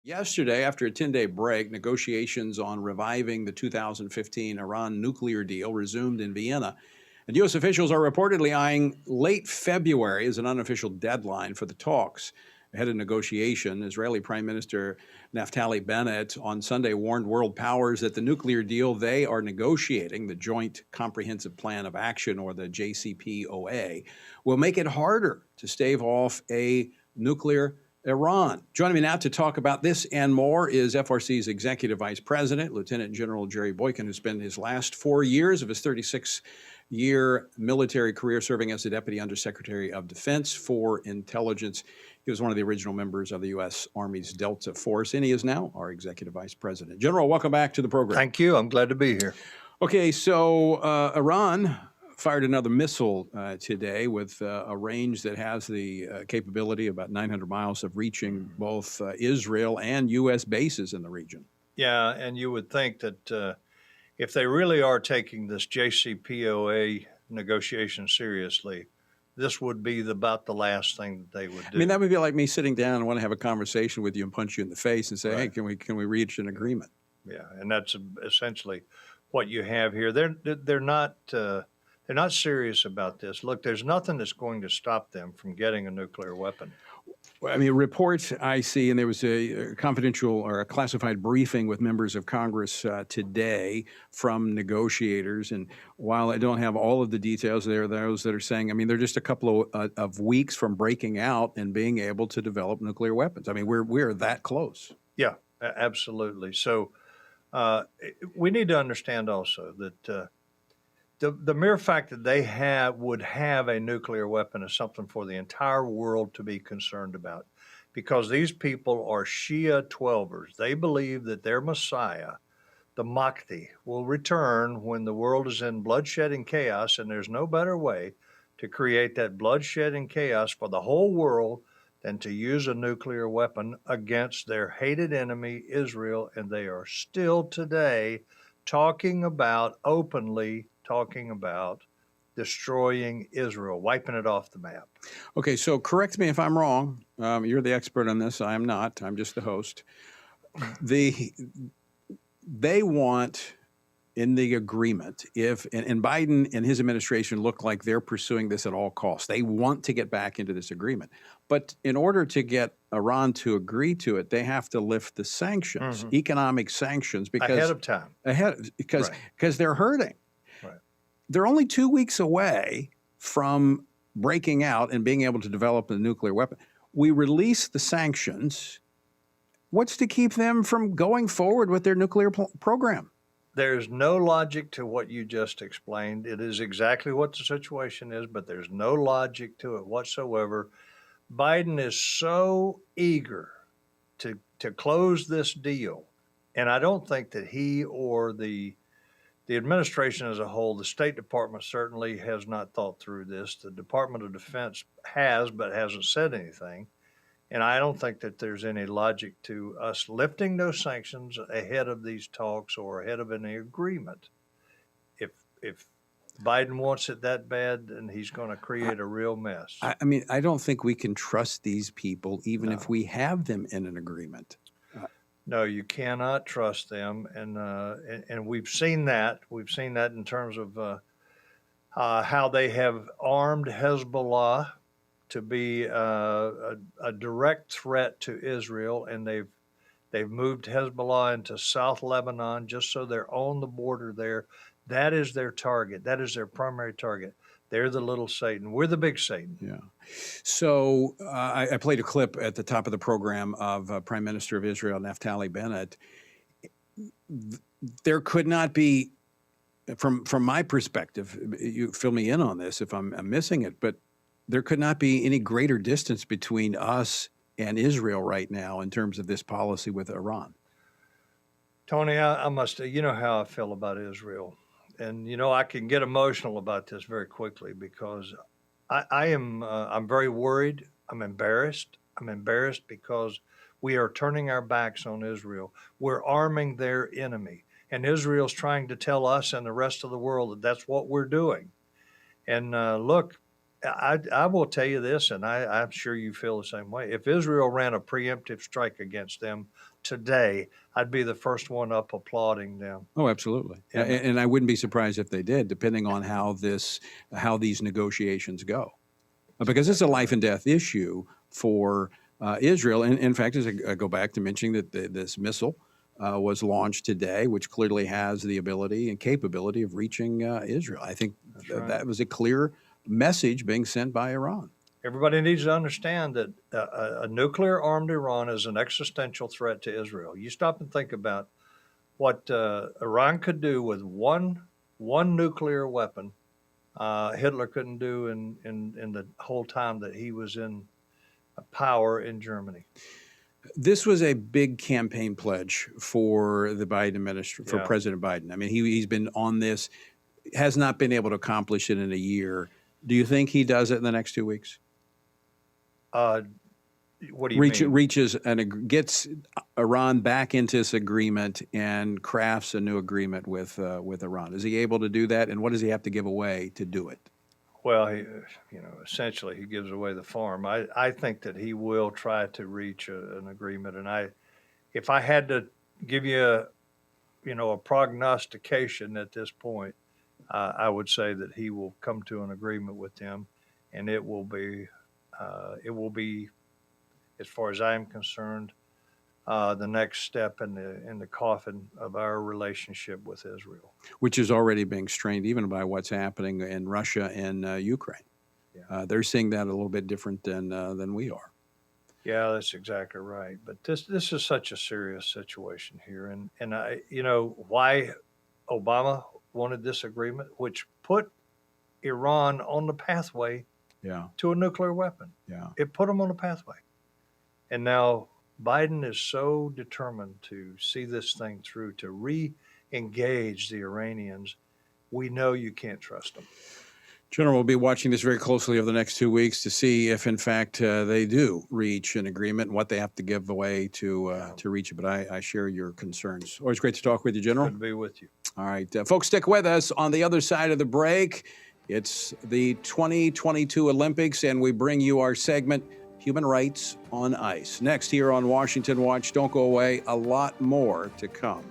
Yesterday, after a 10-day break, negotiations on reviving the 2015 Iran nuclear deal resumed in Vienna. And U.S. officials are reportedly eyeing late February as an unofficial deadline for the talks. Ahead of negotiation, Israeli Prime Minister Naftali Bennett on Sunday warned world powers that the nuclear deal they are negotiating, the Joint Comprehensive Plan of Action, or the JCPOA, will make it harder to stave off a nuclear Iran. Joining me now to talk about this and more is FRC's Executive Vice President, Lieutenant General Jerry Boykin, who spent his last 4 years of his 36-year military career serving as the Deputy Undersecretary of Defense for Intelligence. He was one of the original members of the U.S. Army's Delta Force, and he is now our Executive Vice President. General, welcome back to the program. Thank you. I'm glad to be here. Okay, so Iran fired another missile today with a range that has the capability about 900 miles of reaching both Israel and U.S. bases in the region. Yeah, and you would think that if they really are taking this JCPOA negotiation seriously, this would be about the last thing that they would do. I mean, that would be like me sitting down and want to have a conversation with you and punch you in the face and say, Right. hey, can we reach an agreement? Yeah, and that's essentially what you have here. They're not serious about this. Look, there's nothing that's going to stop them from getting a nuclear weapon. I mean, reports I see, and there was a confidential or a classified briefing with members of Congress today from negotiators. And while I don't have all of the details, there are those that are saying, I mean, they're just a couple of weeks from breaking out and being able to develop nuclear weapons. I mean, we're that close. Yeah, absolutely. So we need to understand also that the mere fact that they would have a nuclear weapon is something for the entire world to be concerned about, because these people are Shia Twelvers. They believe that their Messiah, the Mahdi, will return when the world is in bloodshed and chaos, and there's no better way to create that bloodshed and chaos for the whole world than to use a nuclear weapon against their hated enemy, Israel. And they are still today openly talking about destroying Israel, wiping it off the map. Okay, so correct me if I'm wrong. You're the expert on this. I'm not. I'm just the host. They want in the agreement, and Biden and his administration look like they're pursuing this at all costs. They want to get back into this agreement. But in order to get Iran to agree to it, they have to lift the sanctions, economic sanctions, because ahead of time. Because they're hurting. Right. They're only 2 weeks away from breaking out and being able to develop a nuclear weapon. We release the sanctions. What's to keep them from going forward with their nuclear program? There's no logic to what you just explained. It is exactly what the situation is, but there's no logic to it whatsoever. Biden is so eager to close this deal, and I don't think that he or the administration as a whole, the State Department certainly has not thought through this. The Department of Defense has, but hasn't said anything. And I don't think that there's any logic to us lifting those sanctions ahead of these talks or ahead of any agreement. If Biden wants it that bad, then he's going to create a real mess. I mean, I don't think we can trust these people, even if we have them in an agreement. No, you cannot trust them, and we've seen that. We've seen that in terms of how they have armed Hezbollah to be a direct threat to Israel, and they've moved Hezbollah into South Lebanon just so they're on the border there. That is their target. That is their primary target. They're the little Satan. We're the big Satan. Yeah. So I played a clip at the top of the program of Prime Minister of Israel, Naftali Bennett. There could not be, from my perspective, you fill me in on this if I'm missing it, but there could not be any greater distance between us and Israel right now in terms of this policy with Iran. Tony, I must, you know how I feel about Israel. And, you know, I can get emotional about this very quickly because I'm very worried. I'm embarrassed. I'm embarrassed because we are turning our backs on Israel. We're arming their enemy. And Israel's trying to tell us and the rest of the world that that's what we're doing. And look, I will tell you this, and I'm sure you feel the same way. If Israel ran a preemptive strike against them today, I'd be the first one up applauding them. Oh, absolutely. And I wouldn't be surprised if they did, depending on how these negotiations go, because it's a life and death issue for Israel. And in fact, as I go back to mentioning that this missile was launched today, which clearly has the ability and capability of reaching Israel. I think that was a clear message being sent by Iran. Everybody needs to understand that a nuclear armed Iran is an existential threat to Israel. You stop and think about what Iran could do with one nuclear weapon. Hitler couldn't do in the whole time that he was in power in Germany. This was a big campaign pledge for the Biden administration, for President Biden. I mean, he's been on this, has not been able to accomplish it in a year. Do you think he does it in the next 2 weeks? What do you mean? Reaches and gets Iran back into this agreement and crafts a new agreement with Iran. Is he able to do that? And what does he have to give away to do it? Well, essentially, he gives away the farm. I think that he will try to reach an agreement. And if I had to give you a prognostication at this point, I would say that he will come to an agreement with them, and it will be, as far as I'm concerned, the next step in the coffin of our relationship with Israel, which is already being strained even by what's happening in Russia and Ukraine. Yeah. They're seeing that a little bit different than we are. Yeah, that's exactly right. But this is such a serious situation here, and why Obama wanted this agreement, which put Iran on the pathway to a nuclear weapon. Yeah, it put them on the pathway, and now Biden is so determined to see this thing through, to re-engage the Iranians. We know you can't trust them. General, we'll be watching this very closely over the next 2 weeks to see if, in fact, they do reach an agreement and what they have to give away to reach it. But I share your concerns. Always great to talk with you, General. Good to be with you. All right. Folks, stick with us. On the other side of the break, it's the 2022 Olympics, and we bring you our segment, Human Rights on Ice. Next here on Washington Watch. Don't go away. A lot more to come.